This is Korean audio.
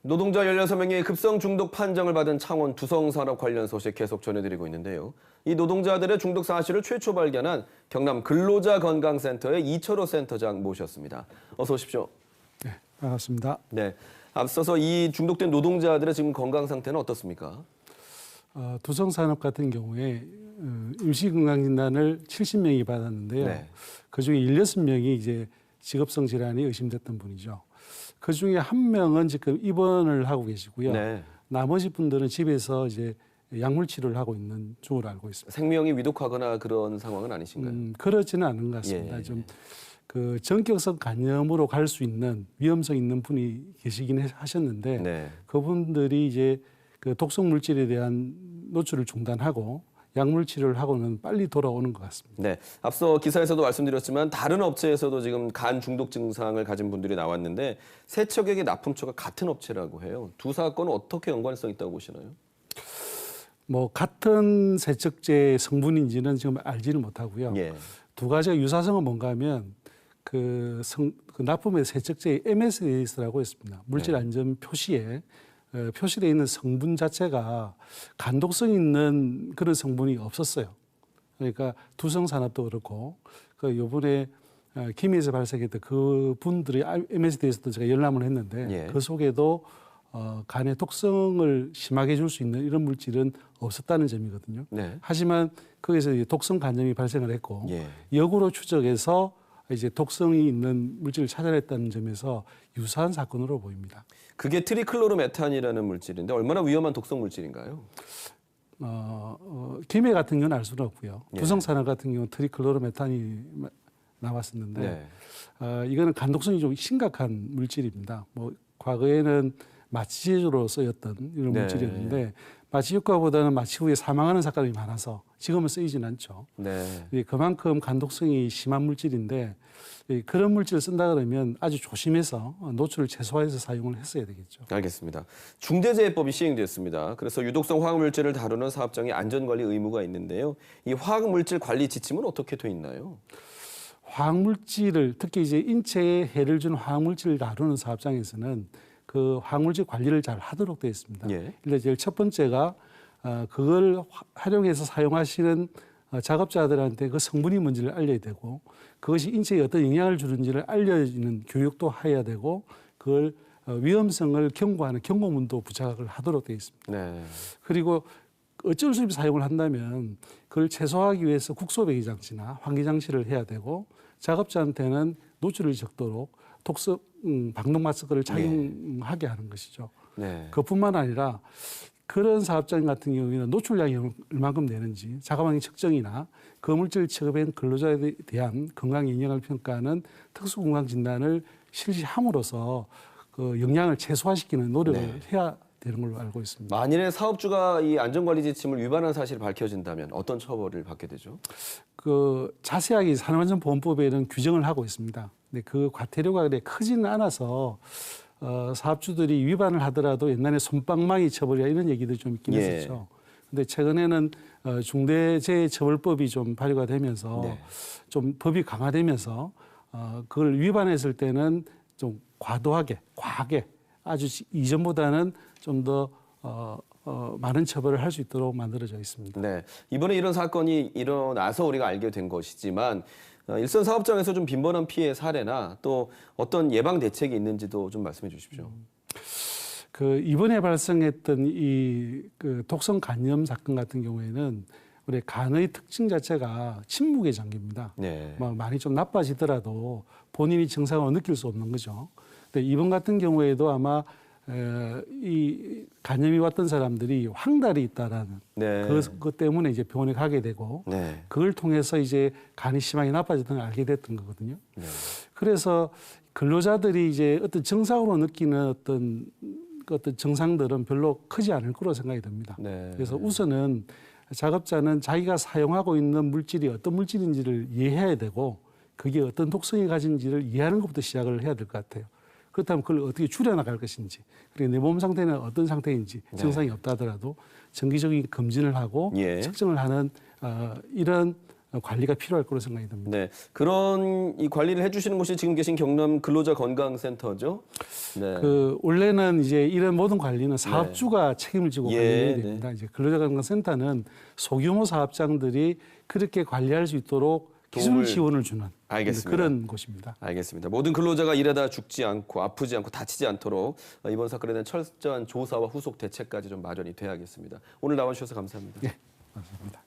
노동자 16명이 급성 중독 판정을 받은 창원 두성산업 관련 소식 계속 전해드리고 있는데요. 이 노동자들의 중독 사실을 최초 발견한 경남 근로자건강센터의 이철호 센터장 모셨습니다. 어서 오십시오. 네, 반갑습니다. 네, 앞서서 이 중독된 노동자들의 지금 건강 상태는 어떻습니까? 두성산업 같은 경우에 임시건강진단을 70명이 받았는데요. 네. 그중에 16명이 이제 직업성 질환이 의심됐던 분이죠. 그중에 한 명은 지금 입원을 하고 계시고요. 네. 나머지 분들은 집에서 이제 약물 치료를 하고 있는 중으로 알고 있습니다. 생명이 위독하거나 그런 상황은 아니신가요? 그렇지는 않은 것 같습니다. 예. 좀 그 전격성 간염으로 갈 수 있는 위험성 있는 분이 계시긴 하셨는데 네. 그분들이 이제 그 독성 물질에 대한 노출을 중단하고 약물 치료를 하고는 빨리 돌아오는 것 같습니다. 네, 앞서 기사에서도 말씀드렸지만 다른 업체에서도 지금 간 중독 증상을 가진 분들이 나왔는데 세척액의 납품처가 같은 업체라고 해요. 두 사건은 어떻게 연관성 있다고 보시나요? 뭐 같은 세척제 성분인지는 지금 알지는 못하고요. 예. 두 가지가 유사성은 뭔가 하면 그 납품의 세척제의 MSDS라고 있습니다. 물질 안전 표시에 표시되어 있는 성분 자체가 간독성 있는 그런 성분이 없었어요. 그러니까 두성산업도 그렇고 그 요번에 김해에서 발생했던 그 분들이 MSD에서도 제가 열람을 했는데 예. 그 속에도 간의 독성을 심하게 줄 수 있는 이런 물질은 없었다는 점이거든요. 네. 하지만 거기서 이제 독성 간염이 발생을 했고 예. 역으로 추적해서 이제 독성이 있는 물질을 찾아냈다는 점에서 유사한 사건으로 보입니다. 그게 트리클로로메탄이라는 물질인데 얼마나 위험한 독성 물질인가요? 김해 같은 경우는 알 수는 없고요. 예. 두성산업 같은 경우는 트리클로로메탄이 나왔었는데 네. 이거는 간독성이 좀 심각한 물질입니다. 뭐 과거에는 마취 제조로 쓰였던 이런 네. 물질이었는데 마취 효과보다는 마취 후에 사망하는 사건이 많아서 지금은 쓰이진 않죠. 네. 그만큼 간독성이 심한 물질인데 그런 물질을 쓴다 그러면 아주 조심해서 노출을 최소화해서 사용을 했어야 되겠죠. 알겠습니다. 중대재해법이 시행됐습니다. 그래서 유독성 화학물질을 다루는 사업장에 안전관리 의무가 있는데요. 이 화학물질 관리 지침은 어떻게 돼 있나요? 화학물질을 특히 이제 인체에 해를 주는 화학물질을 다루는 사업장에서는 그 화학물질 관리를 잘 하도록 되어 있습니다. 예. 일단 제일 첫 번째가 그걸 활용해서 사용하시는 작업자들한테 그 성분이 뭔지를 알려야 되고 그것이 인체에 어떤 영향을 주는지를 알려주는 교육도 해야 되고 그걸 위험성을 경고하는 경고문도 부착을 하도록 되어 있습니다. 네. 그리고 어쩔 수 없이 사용을 한다면 그걸 최소화하기 위해서 국소배기 장치나 환기 장치를 해야 되고 작업자한테는 노출을 적도록 독성 방독 마스크를 착용하게 하는 것이죠. 네. 그뿐만 아니라 그런 사업장 같은 경우에는 노출량이 얼마큼 되는지 자가방의 측정이나 그 물질 취급한 근로자에 대한 건강 영향을 평가하는 특수 건강 진단을 실시함으로써 그 영향을 최소화시키는 노력을 네. 해야 되는 걸로 알고 있습니다. 만일에 사업주가 이 안전관리 지침을 위반한 사실이 밝혀진다면 어떤 처벌을 받게 되죠? 그 자세하게 산업안전보건법에는 규정을 하고 있습니다. 근데 그 과태료가 그래 크지는 않아서 사업주들이 위반을 하더라도 옛날에 솜방망이 처벌이야 이런 얘기도 좀 있긴 예. 했었죠. 근데 최근에는 중대재해처벌법이 좀 발효가 되면서 네. 좀 법이 강화되면서 그걸 위반했을 때는 좀 과도하게, 과하게 아주 이전보다는 좀 더 많은 처벌을 할 수 있도록 만들어져 있습니다. 네. 이번에 이런 사건이 일어나서 우리가 알게 된 것이지만 일선 사업장에서 좀 빈번한 피해 사례나 또 어떤 예방 대책이 있는지도 좀 말씀해 주십시오. 그 이번에 발생했던 그 독성 간염 사건 같은 경우에는 우리 간의 특징 자체가 침묵의 장기입니다. 네. 뭐 많이 좀 나빠지더라도 본인이 증상을 느낄 수 없는 거죠. 근데 이번 같은 경우에도 아마 이 간염이 왔던 사람들이 황달이 있다라는 네. 그것 때문에 이제 병원에 가게 되고 네. 그걸 통해서 이제 간이 심하게 나빠졌던 걸 알게 됐던 거거든요. 네. 그래서 근로자들이 이제 어떤 증상으로 느끼는 어떤 증상들은 별로 크지 않을 거로 생각이 듭니다. 네. 그래서 우선은 작업자는 자기가 사용하고 있는 물질이 어떤 물질인지를 이해해야 되고 그게 어떤 독성이 가진지를 이해하는 것부터 시작을 해야 될 것 같아요. 그렇다면 그걸 어떻게 줄여나갈 것인지, 그리고 내 몸 상태는 어떤 상태인지 증상이 없다 하더라도 정기적인 검진을 하고 예. 측정을 하는 이런 관리가 필요할 거로 생각이 듭니다. 네, 그런 이 관리를 해주시는 곳이 지금 계신 경남 근로자 건강센터죠. 네. 원래는 이제 이런 모든 관리는 사업주가 책임을 지고 관리해야 됩니다. 이제 근로자건강센터는 소규모 사업장들이 그렇게 관리할 수 있도록 기술 지원을 주는 알겠습니다. 그런 곳입니다. 알겠습니다. 모든 근로자가 일하다 죽지 않고 아프지 않고 다치지 않도록 이번 사건에 대한 철저한 조사와 후속 대책까지 좀 마련이 돼야겠습니다. 오늘 나와주셔서 감사합니다. 네, 감사합니다.